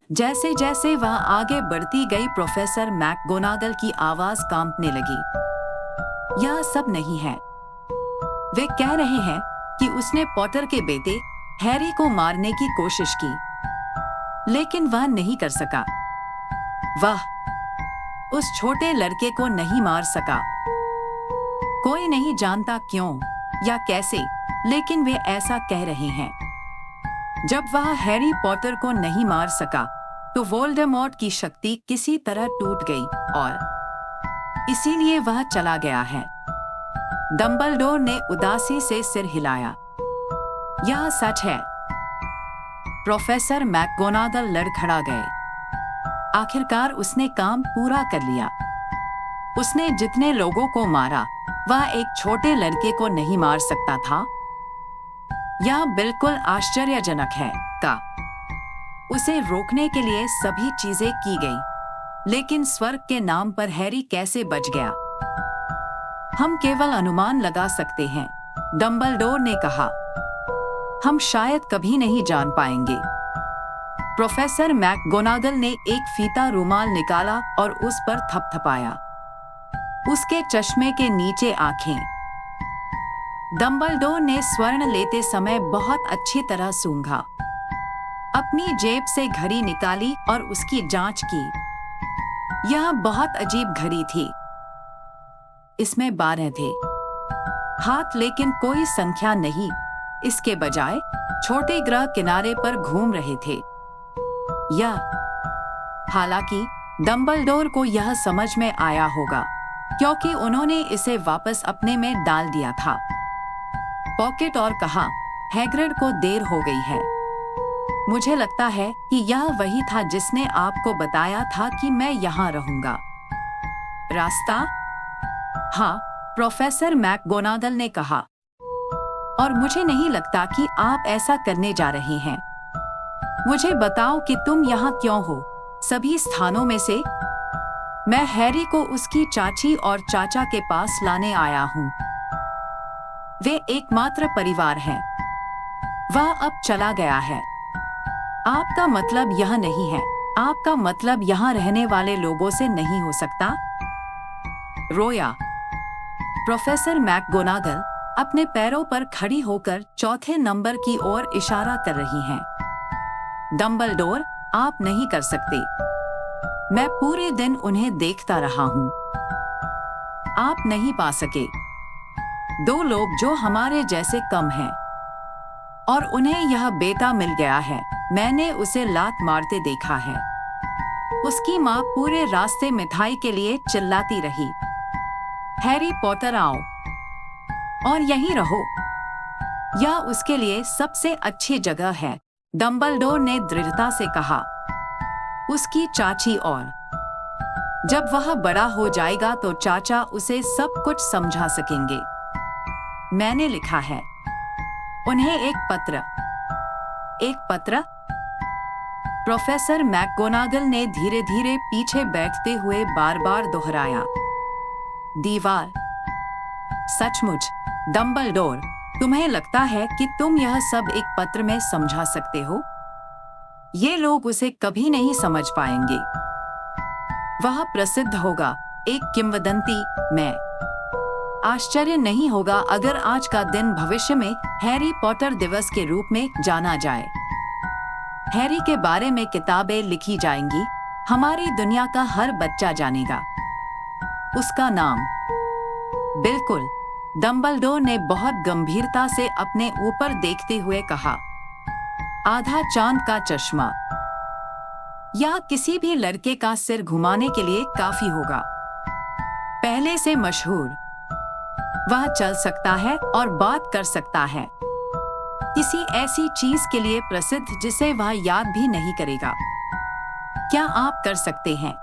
जैसे जैसे वह आगे बढ़ती गई, प्रोफेसर मैकगोनागल की आवाज कांपने लगी। यह सब नहीं है। वे कह रहे हैं कि उसने पॉटर के बेटे हैरी को मारने की कोशिश की, लेकिन वह नहीं कर सका। वह उस छोटे लड़के को नहीं मार सका। कोई नहीं जानता क्यों या कैसे, लेकिन वे ऐसा कह रहे हैं। जब वह हैरी पॉटर को नहीं मार सका, तो वोल्डेमॉर्ट की शक्ति किसी तरह टूट गई और इसीलिए वह चला गया है। डंबलडोर ने उदासी से सिर हिलाया। यह सच है। प्रोफेसर मैकगोनागल लड़खड़ा गए। आखिरकार उसने काम पूरा कर लिया। उसने जितने लोगों को मारा, वह एक छोटे लड़के को नहीं मार सकता था। यह बिल्कुल आश्चर्यजनक है। उसे रोकने के लिए सभी चीजें की गई, लेकिन स्वर्ग के नाम पर हैरी कैसे बच गया? हम केवल अनुमान लगा सकते हैं, डंबलडोर ने कहा। हम शायद कभी नहीं जान पाएंगे। प्रोफेसर मैकगोनागल ने एक फीता रुमाल निकाला और उस पर थपथपाया। उसके चश्मे के नीचे आंखें। डंबलडोर ने स्वर्ण लेते समय बहुत अच्छी तरह सूंघा। अपनी जेब से घड़ी निकाली और उसकी जांच की। यह बहुत अजीब घड़ी थी। इसमें 12 थे हाथ, लेकिन कोई संख्या नहीं। इसके बजाय छोटे ग्रह किनारे पर घूम रहे थे। हालांकि डंबलडोर को यह समझ में आया होगा, क्योंकि उन्होंने इसे वापस अपने में डाल दिया था। पॉकेट और कहा, हैग्रिड को देर हो गई है। मुझे लगता है कि यह वही था जिसने आपको बताया था कि मैं यहाँ रहूंगा। रास्ता? हाँ, प्रोफेसर मैकगोनागल ने कहा। और मुझे नहीं लगता कि आप ऐसा करने जा रहे हैं। मुझे बताओ कि तुम यहाँ क्यों हो? सभी स्थानों में से मैं हैरी को उसकी चाची और चाचा के पास लाने आया हूँ। वे एकमात्र परिवार हैं। वह अब चला गया है। आपका मतलब यह नहीं है। आपका मतलब यहाँ रहने वाले लोगों से नहीं हो सकता? रोया। प्रोफेसर मैकगोनागल अपने पैरों पर खड़ी होकर चौथे नंबर की ओर इशारा कर रही हैं। डंबलडोर, आप नहीं कर सकते। मैं पूरे दिन उन्हें देखता रहा हूँ। आप नहीं पा सके। 2 लोग जो हमारे जैसे कम हैं, और उन्हें यह बेटा मिल गया है। मैंने उसे लात मारते देखा है। उसकी माँ पूरे रास्ते मिठाई के लिए चिल्लाती रही, हैरी पॉटर आओ और यहीं रहो। यह उसके लिए सबसे अच्छी जगह है, डंबलडोर ने दृढ़ता से कहा। उसकी चाची और जब वह बड़ा हो जाएगा तो चाचा उसे सब कुछ समझा सकेंगे। मैंने लिखा है उन्हें एक पत्र। एक पत्र? प्रोफेसर मैकगोनागल ने धीरे धीरे पीछे बैठते हुए बार बार दोहराया। दीवार। सचमुच डंबलडोर, तुम्हें लगता है कि तुम यह सब एक पत्र में समझा सकते हो? ये लोग उसे कभी नहीं समझ पाएंगे। वह प्रसिद्ध होगा, एक किंवदंती में। आश्चर्य नहीं होगा अगर आज का दिन भविष्य में हैरी पॉटर दिवस के रूप में जाना जाए। हैरी के बारे में किताबें लिखी जाएंगी। हमारी दुनिया का हर बच्चा जानेगा उसका नाम। बिल्कुल, डंबलडोर ने बहुत गंभीरता से अपने ऊपर देखते हुए कहा। आधा चांद का चश्मा या किसी भी लड़के का सिर घुमाने के लिए काफी होगा। पहले से मशहूर। वह चल सकता है और बात कर सकता है। किसी ऐसी चीज के लिए प्रसिद्ध जिसे वह याद भी नहीं करेगा। क्या आप कर सकते हैं?